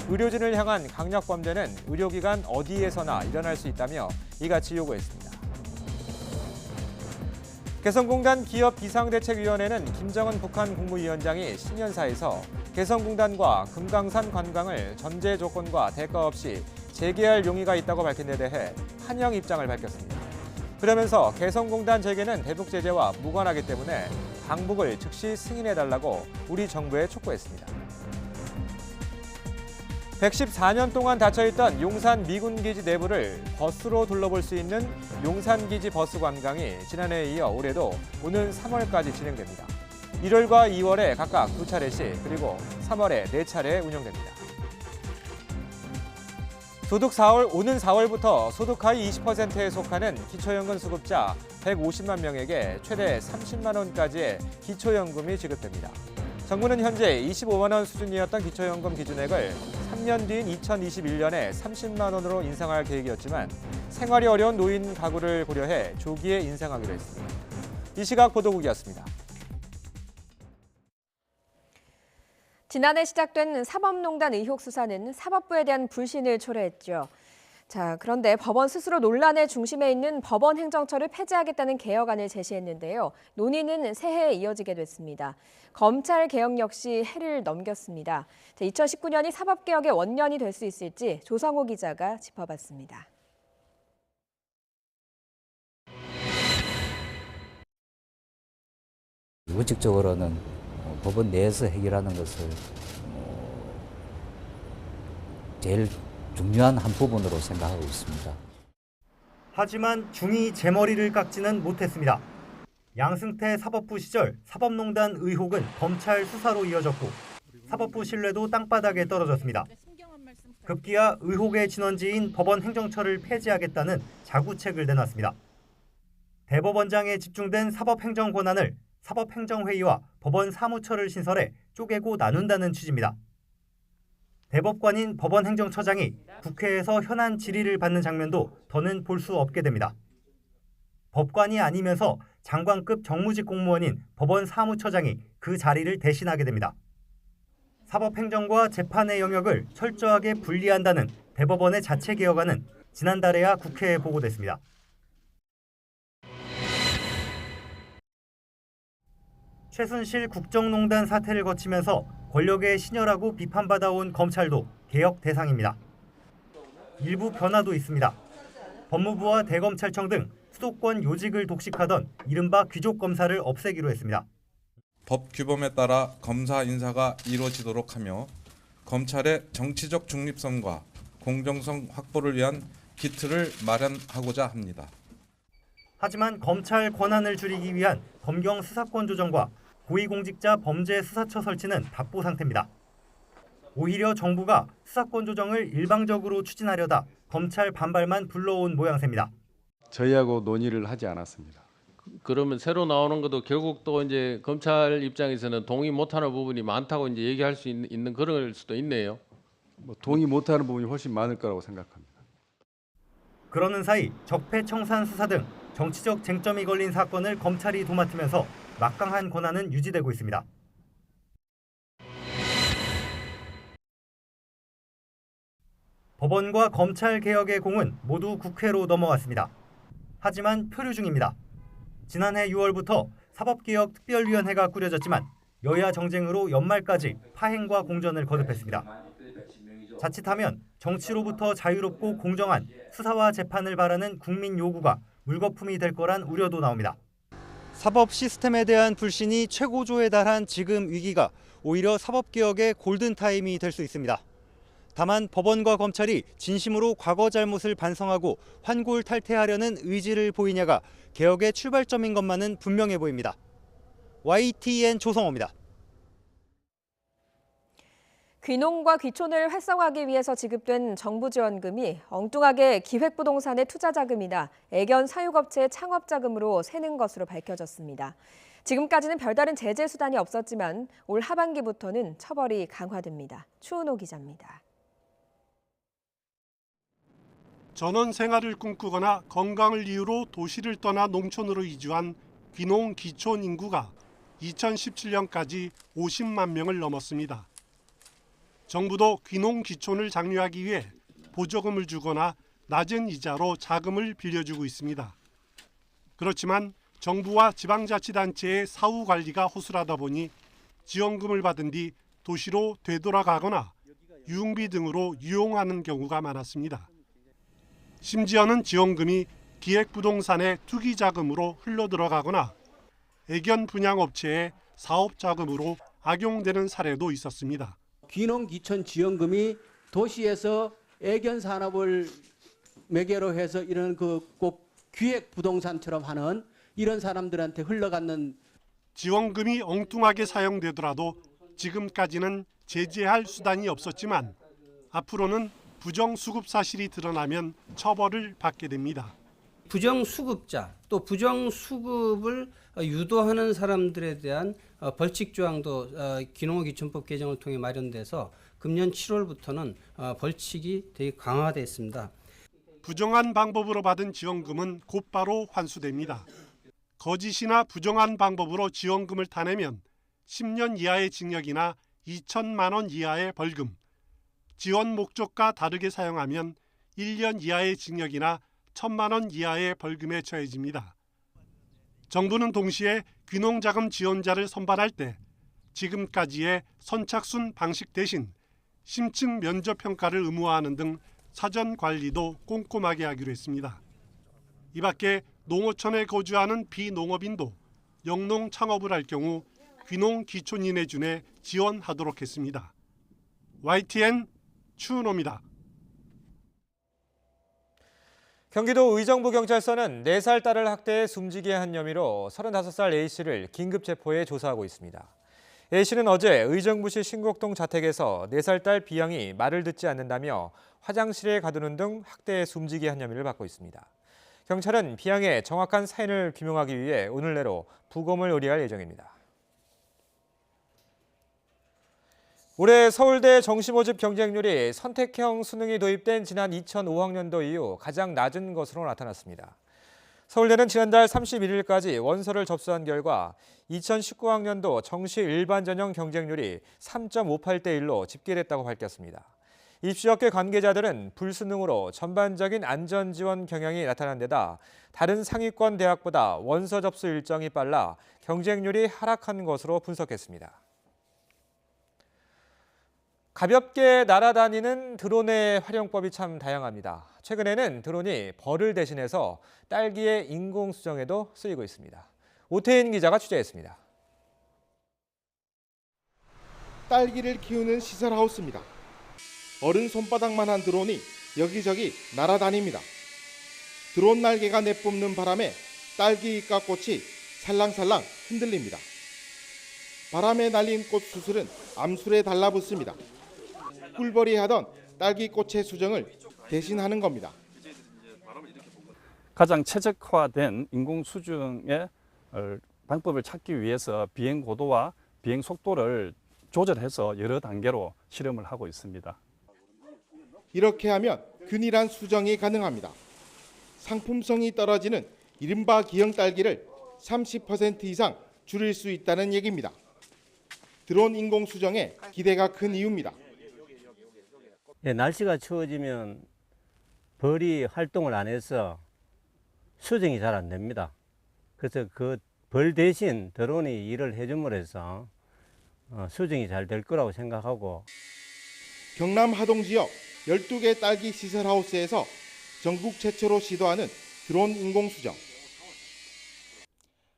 의료진을 향한 강력 범죄는 의료기관 어디에서나 일어날 수 있다며 이같이 요구했습니다. 개성공단 기업비상대책위원회는 김정은 북한 국무위원장이 신년사에서 개성공단과 금강산 관광을 전제 조건과 대가 없이 재개할 용의가 있다고 밝힌 데 대해 환영 입장을 밝혔습니다. 그러면서 개성공단 재개는 대북 제재와 무관하기 때문에 방북을 즉시 승인해달라고 우리 정부에 촉구했습니다. 114년 동안 닫혀있던 용산 미군기지 내부를 버스로 둘러볼 수 있는 용산기지 버스 관광이 지난해에 이어 올해도 오는 3월까지 진행됩니다. 1월과 2월에 각각 2차례씩 그리고 3월에 4차례 운영됩니다. 오는 4월부터 소득 하위 20%에 속하는 기초연금 수급자 150만 명에게 최대 30만 원까지의 기초연금이 지급됩니다. 정부는 현재 25만 원 수준이었던 기초연금 기준액을 3년 뒤인 2021년에 30만 원으로 인상할 계획이었지만 생활이 어려운 노인 가구를 고려해 조기에 인상하기로 했습니다. 이 시각 보도국이었습니다. 지난해 시작된 사법농단 의혹 수사는 사법부에 대한 불신을 초래했죠. 자, 그런데 법원 스스로 논란의 중심에 있는 법원 행정처를 폐지하겠다는 개혁안을 제시했는데요. 논의는 새해에 이어지게 됐습니다. 검찰 개혁 역시 해를 넘겼습니다. 2019년이 사법개혁의 원년이 될 수 있을지 조성호 기자가 짚어봤습니다. 원칙적으로는 법원 내에서 해결하는 것을 제일 중요한 한 부분으로 생각하고 있습니다. 하지만 중이 제 머리를 깎지는 못했습니다. 양승태 사법부 시절 사법농단 의혹은 검찰 수사로 이어졌고 사법부 신뢰도 땅바닥에 떨어졌습니다. 급기야 의혹의 진원지인 법원 행정처를 폐지하겠다는 자구책을 내놨습니다. 대법원장에 집중된 사법행정 권한을 사법행정회의와 법원 사무처를 신설해 쪼개고 나눈다는 취지입니다. 대법관인 법원행정처장이 국회에서 현안 질의를 받는 장면도 더는 볼 수 없게 됩니다. 법관이 아니면서 장관급 정무직 공무원인 법원 사무처장이 그 자리를 대신하게 됩니다. 사법행정과 재판의 영역을 철저하게 분리한다는 대법원의 자체 개혁안은 지난달에야 국회에 보고됐습니다. 최순실 국정농단 사태를 거치면서 권력의 신여라고 비판받아온 검찰도 개혁 대상입니다. 일부 변화도 있습니다. 법무부와 대검찰청 등 수도권 요직을 독식하던 이른바 귀족 검사를 없애기로 했습니다. 법 규범에 따라 검사 인사가 이루어지도록 하며 검찰의 정치적 중립성과 공정성 확보를 위한 기틀을 마련하고자 합니다. 하지만 검찰 권한을 줄이기 위한 검경 수사권 조정과 고위공직자 범죄수사처 설치는 답보 상태입니다. 오히려 정부가 수사권 조정을 일방적으로 추진하려다 검찰 반발만 불러온 모양새입니다. 저희하고 논의를 하지 않았습니다. 그러면 새로 나오는 것도 결국 또 이제 검찰 입장에서는 동의 못하는 부분이 많다고 이제 얘기할 수 있는 그럴 수도 있네요. 동의 못하는 부분이 훨씬 많을 거라고 생각합니다. 그러는 사이 적폐청산 수사 등 정치적 쟁점이 걸린 사건을 검찰이 도맡으면서 막강한 권한은 유지되고 있습니다. 법원과 검찰 개혁의 공은 모두 국회로 넘어왔습니다. 하지만 표류 중입니다. 지난해 6월부터 사법개혁특별위원회가 꾸려졌지만 여야 정쟁으로 연말까지 파행과 공전을 거듭했습니다. 자칫하면 정치로부터 자유롭고 공정한 수사와 재판을 바라는 국민 요구가 물거품이 될 거란 우려도 나옵니다. 사법 시스템에 대한 불신이 최고조에 달한 지금 위기가 오히려 사법개혁의 골든타임이 될 수 있습니다. 다만 법원과 검찰이 진심으로 과거 잘못을 반성하고 환골탈태하려는 의지를 보이냐가 개혁의 출발점인 것만은 분명해 보입니다. YTN 조성호입니다. 귀농과 귀촌을 활성화하기 위해서 지급된 정부 지원금이 엉뚱하게 기획부동산의 투자자금이나 애견 사육업체의 창업자금으로 새는 것으로 밝혀졌습니다. 지금까지는 별다른 제재 수단이 없었지만 올 하반기부터는 처벌이 강화됩니다. 추은호 기자입니다. 전원 생활을 꿈꾸거나 건강을 이유로 도시를 떠나 농촌으로 이주한 귀농 귀촌 인구가 2017년까지 50만 명을 넘었습니다. 정부도 귀농 귀촌을 장려하기 위해 보조금을 주거나 낮은 이자로 자금을 빌려주고 있습니다. 그렇지만 정부와 지방자치단체의 사후 관리가 허술하다 보니 지원금을 받은 뒤 도시로 되돌아가거나 유흥비 등으로 유용하는 경우가 많았습니다. 심지어는 지원금이 기획부동산의 투기자금으로 흘러들어가거나 애견 분양업체의 사업자금으로 악용되는 사례도 있었습니다. 귀농 귀촌 지원금이 도시에서 애견 산업을 매개로 해서 이런 꼭 기획 부동산처럼 하는 이런 사람들한테 흘러가는 지원금이 엉뚱하게 사용되더라도 지금까지는 제재할 수단이 없었지만 앞으로는 부정수급 사실이 드러나면 처벌을 받게 됩니다. 부정수급자 또 부정수급을 유도하는 사람들에 대한 벌칙 조항도 귀농귀촌법 개정을 통해 마련돼서 금년 7월부터는 벌칙이 되게 강화됐습니다. 부정한 방법으로 받은 지원금은 곧바로 환수됩니다. 거짓이나 부정한 방법으로 지원금을 타내면 10년 이하의 징역이나 2천만 원 이하의 벌금, 지원 목적과 다르게 사용하면 1년 이하의 징역이나 1,000만 원 이하의 벌금에 처해집니다. 정부는 동시에 귀농자금 지원자를 선발할 때 지금까지의 선착순 방식 대신 심층 면접 평가를 의무화하는 등 사전 관리도 꼼꼼하게 하기로 했습니다. 이 밖에 농어촌에 거주하는 비농업인도 영농 창업을 할 경우 귀농 귀촌인에 준해 지원하도록 했습니다. YTN 추은호입니다. 경기도 의정부경찰서는 4살 딸을 학대해 숨지게 한 혐의로 35살 A씨를 긴급 체포해 조사하고 있습니다. A씨는 어제 의정부시 신곡동 자택에서 4살 딸 B양이 말을 듣지 않는다며 화장실에 가두는 등 학대해 숨지게 한 혐의를 받고 있습니다. 경찰은 B양의 정확한 사인을 규명하기 위해 오늘 내로 부검을 의뢰할 예정입니다. 올해 서울대 정시모집 경쟁률이 선택형 수능이 도입된 지난 2005학년도 이후 가장 낮은 것으로 나타났습니다. 서울대는 지난달 31일까지 원서를 접수한 결과 2019학년도 정시 일반 전형 경쟁률이 3.58대 1로 집계됐다고 밝혔습니다. 입시업계 관계자들은 불수능으로 전반적인 안전 지원 경향이 나타난 데다 다른 상위권 대학보다 원서 접수 일정이 빨라 경쟁률이 하락한 것으로 분석했습니다. 가볍게 날아다니는 드론의 활용법이 참 다양합니다. 최근에는 드론이 벌을 대신해서 딸기의 인공수정에도 쓰이고 있습니다. 오태인 기자가 취재했습니다. 딸기를 키우는 시설하우스입니다. 어른 손바닥만한 드론이 여기저기 날아다닙니다. 드론 날개가 내뿜는 바람에 딸기 잎과 꽃이 살랑살랑 흔들립니다. 바람에 날린 꽃 수술은 암술에 달라붙습니다. 꿀벌이 하던 딸기 꽃의 수정을 대신하는 겁니다. 가장 최적화된 인공수정의 방법을 찾기 위해서 비행 고도와 비행 속도를 조절해서 여러 단계로 실험을 하고 있습니다. 이렇게 하면 균일한 수정이 가능합니다. 상품성이 떨어지는 이른바 기형 딸기를 30% 이상 줄일 수 있다는 얘기입니다. 드론 인공 수정에 기대가 큰 이유입니다. 날씨가 추워지면 벌이 활동을 안 해서 수정이 잘 안 됩니다. 그래서 그 벌 대신 드론이 일을 해줌으로 해서 수정이 잘 될 거라고 생각하고. 경남 하동 지역 12개 딸기 시설하우스에서 전국 최초로 시도하는 드론 인공수정.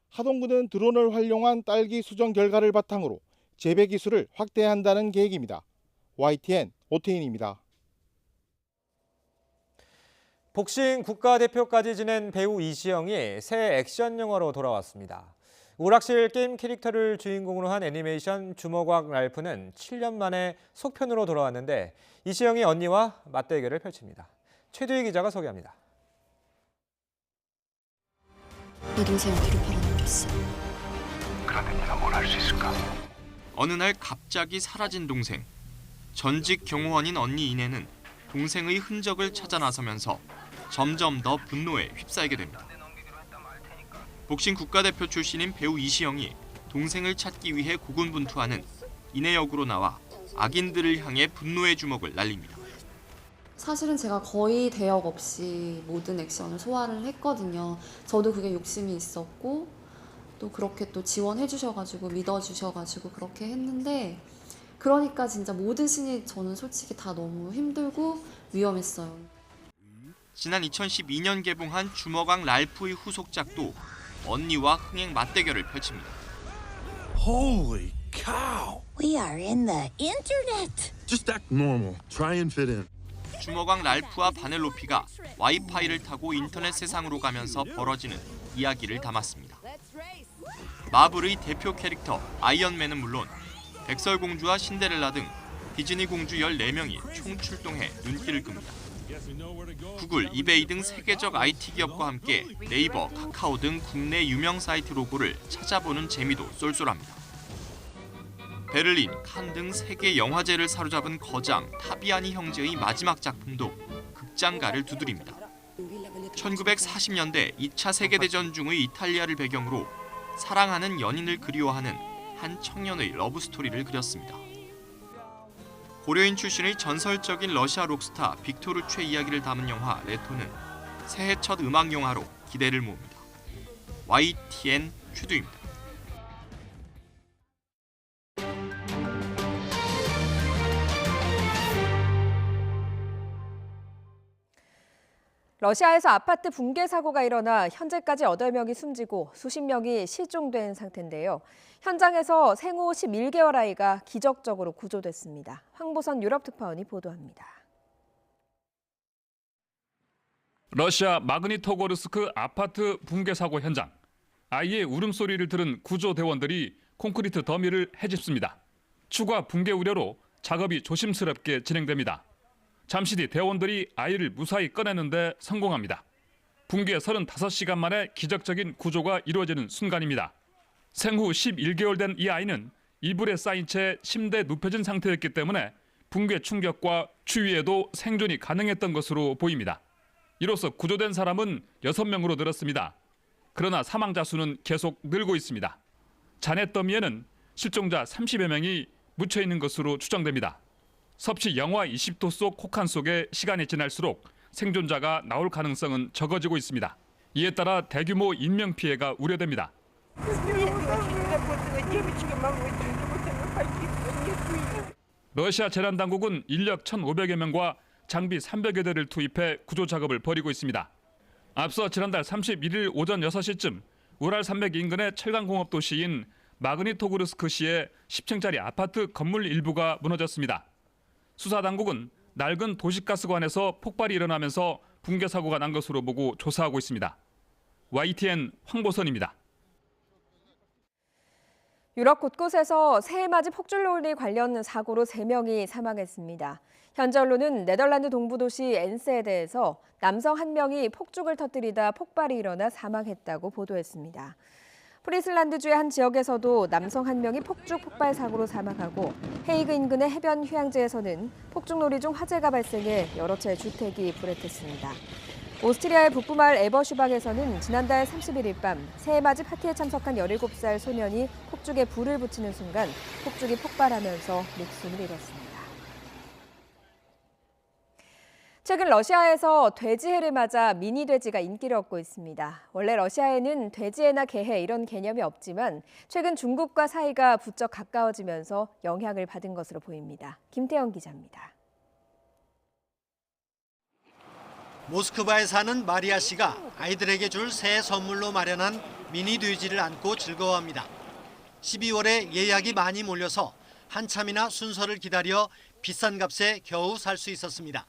하동구는 드론을 활용한 딸기 수정 결과를 바탕으로 재배 기술을 확대한다는 계획입니다. YTN 오태인입니다. 복싱 국가대표까지 지낸 배우 이시영이 새 액션 영화로 돌아왔습니다. 오락실 게임 캐릭터를 주인공으로 한 애니메이션 주먹왕 랄프는 7년 만에 속편으로 돌아왔는데 이시영이 언니와 맞대결을 펼칩니다. 최두희 기자가 소개합니다. 내 동생을 뒤로 팔아넘겼어. 그런데 네가 뭘 할 수 있을까? 어느 날 갑자기 사라진 동생. 전직 경호원인 언니 이내는 동생의 흔적을 찾아 나서면서 점점 더 분노에 휩싸이게 됩니다. 복싱 국가대표 출신인 배우 이시영이 동생을 찾기 위해 고군분투하는 이내 역으로 나와 악인들을 향해 분노의 주먹을 날립니다. 사실은 제가 거의 대역 없이 모든 액션을 소화를 했거든요. 저도 그게 욕심이 있었고 또 그렇게 또 지원해 주셔가지고 믿어주셔가지고 그렇게 했는데 그러니까 진짜 모든 신이 저는 솔직히 다 너무 힘들고 위험했어요. 지난 2012년 개봉한 주먹왕 랄프의 후속작도 언니와 흥행 맞대결을 펼칩니다. Holy cow! We are in the internet. Just act normal. Try and fit in. 주먹왕 랄프와 바넬로피가 와이파이를 타고 인터넷 세상으로 가면서 벌어지는 이야기를 담았습니다. 마블의 대표 캐릭터 아이언맨은 물론 백설공주와 신데렐라 등 디즈니 공주 14명이 총출동해 눈길을 끕니다. 구글, 이베이 등 세계적 IT 기업과 함께 네이버, 카카오 등 국내 유명 사이트 로고를 찾아보는 재미도 쏠쏠합니다. 베를린, 칸 등 세계 영화제를 사로잡은 거장 타비아니 형제의 마지막 작품도 극장가를 두드립니다. 1940년대 2차 세계대전 중의 이탈리아를 배경으로 사랑하는 연인을 그리워하는 한 청년의 러브스토리를 그렸습니다. 고려인 출신의 전설적인 러시아 록스타 빅토르 최 이야기를 담은 영화 레토는 새해 첫 음악 영화로 기대를 모읍니다. YTN 최두입니다. 러시아에서 아파트 붕괴 사고가 일어나 현재까지 8명이 숨지고 수십 명이 실종된 상태인데요. 현장에서 생후 11개월 아이가 기적적으로 구조됐습니다. 황보선 유럽특파원이 보도합니다. 러시아 마그니토고르스크 아파트 붕괴 사고 현장. 아이의 울음소리를 들은 구조대원들이 콘크리트 더미를 헤집습니다. 추가 붕괴 우려로 작업이 조심스럽게 진행됩니다. 잠시 뒤 대원들이 아이를 무사히 꺼내는데 성공합니다. 붕괴 35시간 만에 기적적인 구조가 이루어지는 순간입니다. 생후 11개월 된 이 아이는 이불에 쌓인 채 침대에 눕혀진 상태였기 때문에 붕괴 충격과 추위에도 생존이 가능했던 것으로 보입니다. 이로써 구조된 사람은 6명으로 늘었습니다. 그러나 사망자 수는 계속 늘고 있습니다. 잔해 더미에는 실종자 30여 명이 묻혀 있는 것으로 추정됩니다. 섭씨 영하 20도 속 혹한 속에 시간이 지날수록 생존자가 나올 가능성은 적어지고 있습니다. 이에 따라 대규모 인명피해가 우려됩니다. 러시아 재난당국은 인력 1,500여 명과 장비 300여 대를 투입해 구조 작업을 벌이고 있습니다. 앞서 지난달 31일 오전 6시쯤 우랄 산맥 인근의 철강공업 도시인 마그니토그르스크시의 10층짜리 아파트 건물 일부가 무너졌습니다. 수사당국은 낡은 도시가스관에서 폭발이 일어나면서 붕괴 사고가 난 것으로 보고 조사하고 있습니다. YTN 황보선입니다. 유럽 곳곳에서 새해맞이 폭죽놀이 관련 사고로 3명이 사망했습니다. 현지 언론은 네덜란드 동부 도시 엔세드에서 남성 1명이 폭죽을 터뜨리다 폭발이 일어나 사망했다고 보도했습니다. 프리슬란드주의 한 지역에서도 남성 1명이 폭죽 폭발 사고로 사망하고 헤이그 인근의 해변 휴양지에서는 폭죽놀이 중 화재가 발생해 여러 채 주택이 불에 탔습니다. 오스트리아의 북부마을 에버슈박에서는 지난달 31일 밤 새해맞이 파티에 참석한 17살 소년이 폭죽에 불을 붙이는 순간 폭죽이 폭발하면서 목숨을 잃었습니다. 최근 러시아에서 돼지해를 맞아 미니 돼지가 인기를 얻고 있습니다. 원래 러시아에는 돼지해나 개해 이런 개념이 없지만 최근 중국과 사이가 부쩍 가까워지면서 영향을 받은 것으로 보입니다. 김태영 기자입니다. 모스크바에 사는 마리아 씨가 아이들에게 줄 새해 선물로 마련한 미니 돼지를 안고 즐거워합니다. 12월에 예약이 많이 몰려서 한참이나 순서를 기다려 비싼 값에 겨우 살 수 있었습니다.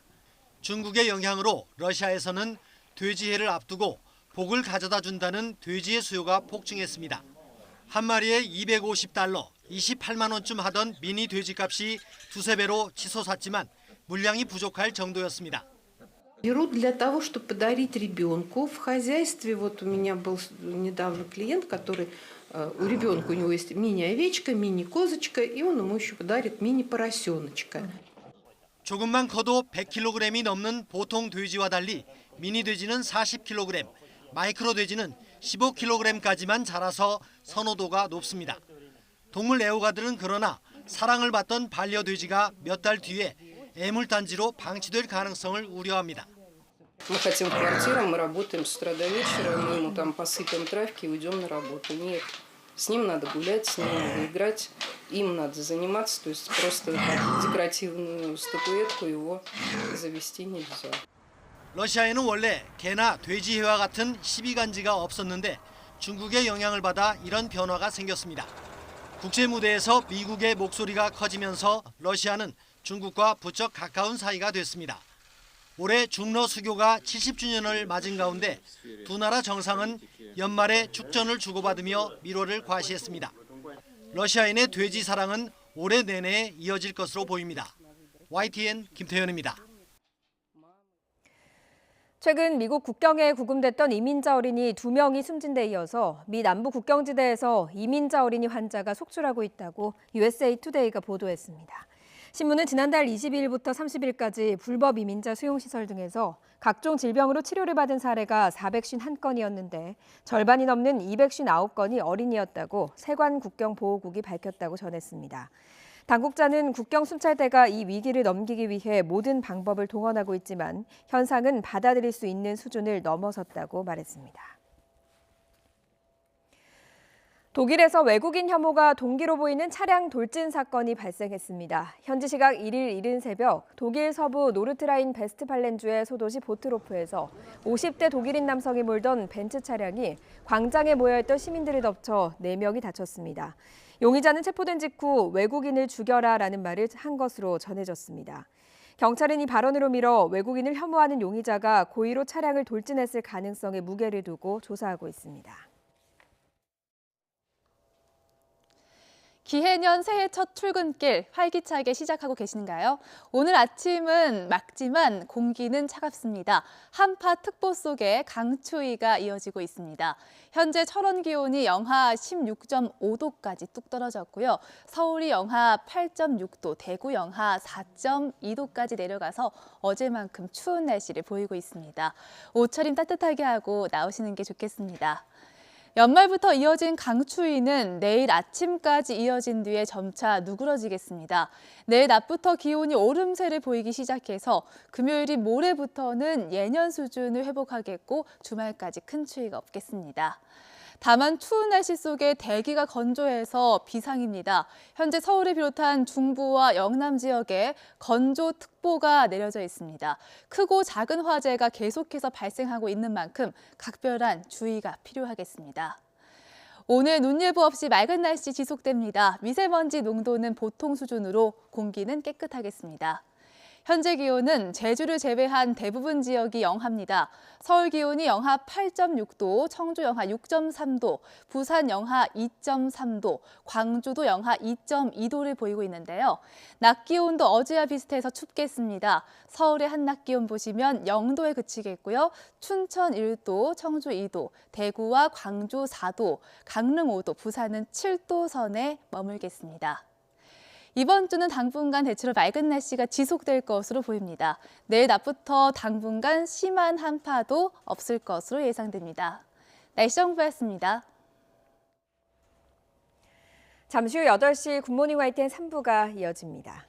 중국의 영향으로 러시아에서는 돼지해를 앞두고 복을 가져다 준다는 돼지의 수요가 폭증했습니다. 한 마리에 $250, 28만 원쯤 하던 미니 돼지값이 두세 배로 치솟았지만 물량이 부족할 정도였습니다. Беру для того, чтобы подарить ребенку. В хозяйстве вот у меня был недавно клиент, который у ребенка у него есть мини-овечка, мини-козочка, и он ему еще подарит мини-поросеночка. 조금만 커도 100kg이 넘는 보통 돼지와 달리 미니 돼지는 40kg, 마이크로 돼지는 15kg까지만 자라서 선호도가 높습니다. 동물 애호가들은 그러나 사랑을 받던 반려돼지가 몇 달 뒤에 애물단지로 방치될 가능성을 우려합니다. Мы хотим квартиру, мы работаем с утра до вечера, мы ему там посыпем травки и уйдем на работу. Нет, с ним надо гулять, с ним надо играть, им надо заниматься, то есть просто декоративную статуэтку его завести нельзя. 러시아에는 원래 개나 돼지해와 같은 시비간지가 없었는데 중국의 영향을 받아 이런 변화가 생겼습니다. 국제 무대에서 미국의 목소리가 커지면서 러시아는 중국과 부쩍 가까운 사이가 됐습니다. 올해 중러 수교가 70주년을 맞은 가운데 두 나라 정상은 연말에 축전을 주고받으며 밀월을 과시했습니다. 러시아인의 돼지 사랑은 올해 내내 이어질 것으로 보입니다. YTN 김태현입니다. 최근 미국 국경에 구금됐던 이민자 어린이 2명이 숨진 데 이어서 미 남부 국경지대에서 이민자 어린이 환자가 속출하고 있다고 USA 투데이가 보도했습니다. 신문은 지난달 22일부터 30일까지 불법 이민자 수용시설 등에서 각종 질병으로 치료를 받은 사례가 451건이었는데 절반이 넘는 259건이 어린이였다고 세관 국경보호국이 밝혔다고 전했습니다. 당국자는 국경 순찰대가 이 위기를 넘기기 위해 모든 방법을 동원하고 있지만 현상은 받아들일 수 있는 수준을 넘어섰다고 말했습니다. 독일에서 외국인 혐오가 동기로 보이는 차량 돌진 사건이 발생했습니다. 현지 시각 1일 이른 새벽 독일 서부 노르트라인 베스트팔렌주의 소도시 보트로프에서 50대 독일인 남성이 몰던 벤츠 차량이 광장에 모여있던 시민들을 덮쳐 4명이 다쳤습니다. 용의자는 체포된 직후 외국인을 죽여라라는 말을 한 것으로 전해졌습니다. 경찰은 이 발언으로 미뤄 외국인을 혐오하는 용의자가 고의로 차량을 돌진했을 가능성에 무게를 두고 조사하고 있습니다. 기해년 새해 첫 출근길 활기차게 시작하고 계신가요? 오늘 아침은 맑지만 공기는 차갑습니다. 한파특보 속에 강추위가 이어지고 있습니다. 현재 철원 기온이 영하 16.5도까지 뚝 떨어졌고요. 서울이 영하 8.6도, 대구 영하 4.2도까지 내려가서 어제만큼 추운 날씨를 보이고 있습니다. 옷차림 따뜻하게 하고 나오시는 게 좋겠습니다. 연말부터 이어진 강추위는 내일 아침까지 이어진 뒤에 점차 누그러지겠습니다. 내일 낮부터 기온이 오름세를 보이기 시작해서 금요일인 모레부터는 예년 수준을 회복하겠고 주말까지 큰 추위가 없겠습니다. 다만 추운 날씨 속에 대기가 건조해서 비상입니다. 현재 서울을 비롯한 중부와 영남 지역에 건조특보가 내려져 있습니다. 크고 작은 화재가 계속해서 발생하고 있는 만큼 각별한 주의가 필요하겠습니다. 오늘 눈 예보 없이 맑은 날씨 지속됩니다. 미세먼지 농도는 보통 수준으로 공기는 깨끗하겠습니다. 현재 기온은 제주를 제외한 대부분 지역이 영하입니다. 서울 기온이 영하 8.6도, 청주 영하 6.3도, 부산 영하 2.3도, 광주도 영하 2.2도를 보이고 있는데요. 낮 기온도 어제와 비슷해서 춥겠습니다. 서울의 한낮 기온 보시면 0도에 그치겠고요. 춘천 1도, 청주 2도, 대구와 광주 4도, 강릉 5도, 부산은 7도 선에 머물겠습니다. 이번 주는 당분간 대체로 맑은 날씨가 지속될 것으로 보입니다. 내일 낮부터 당분간 심한 한파도 없을 것으로 예상됩니다. 날씨 정보였습니다. 잠시 후 8시 굿모닝 YTN 3부가 이어집니다.